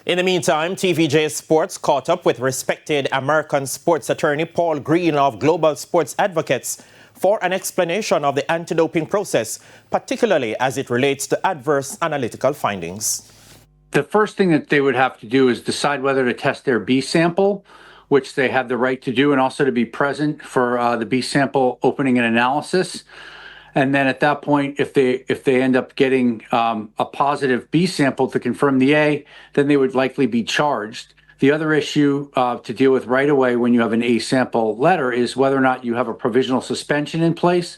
In the meantime, TVJ Sports caught up with respected American sports attorney Paul Greene of Global Sports Advocates for an explanation of the anti-doping process, particularly as it relates to adverse analytical findings. The first thing that they would have to do is decide whether to test their B sample, which they have the right to do, and also to be present for the B sample opening and analysis. And then at that point, if they end up getting a positive B sample to confirm the A, then they would likely be charged. The other issue to deal with right away when you have an A sample letter is whether or not you have a provisional suspension in place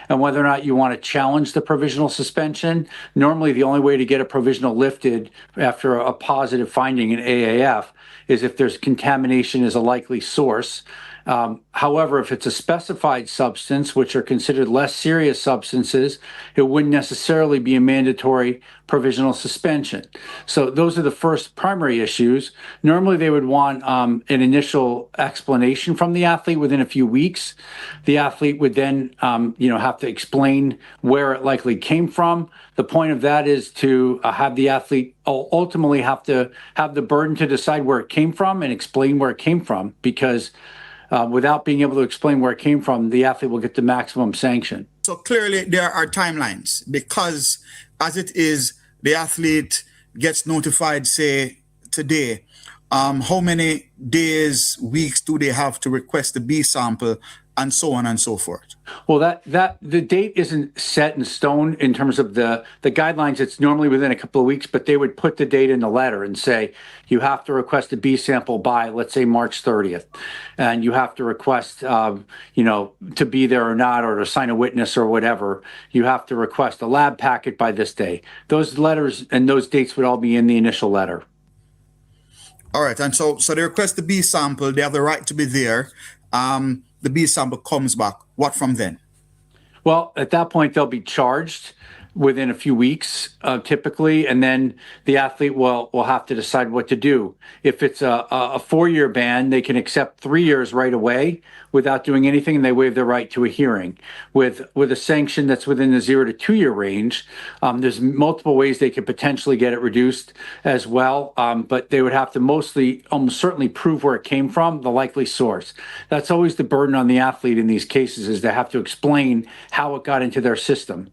and whether or not you want to challenge the provisional suspension. Normally, the only way to get a provisional lifted after a positive finding in AAF is if there's contamination as a likely source. However, if it's a specified substance, which are considered less serious substances, it wouldn't necessarily be a mandatory provisional suspension. So those are the first primary issues. Normally, they would want an initial explanation from the athlete within a few weeks. The athlete would then, have to explain where it likely came from. The point of that is to have the athlete ultimately have to have the burden to decide where it came from and explain where it came from, because without being able to explain where it came from, the athlete will get the maximum sanction. So clearly there are timelines, because as it is, the athlete gets notified, say, today. How many days, weeks do they have to request the B sample, and so on and so forth? Well, that the date isn't set in stone in terms of the guidelines. It's normally within a couple of weeks, but they would put the date in the letter and say you have to request a B sample by, let's say, March 30th, and you have to request, to be there or not, or to sign a witness or whatever. You have to request a lab packet by this day. Those letters and those dates would all be in the initial letter. All right, and so they request the B sample. They have the right to be there. The B sample comes back. What from then? Well, at that point, they'll be charged within a few weeks, typically, and then the athlete will have to decide what to do. If it's a 4-year ban, they can accept 3 years right away without doing anything, and they waive their right to a hearing. With a sanction that's within the 0 to 2 year range, there's multiple ways they could potentially get it reduced as well, but they would have to almost certainly prove where it came from, the likely source. That's always the burden on the athlete in these cases, is they have to explain how it got into their system.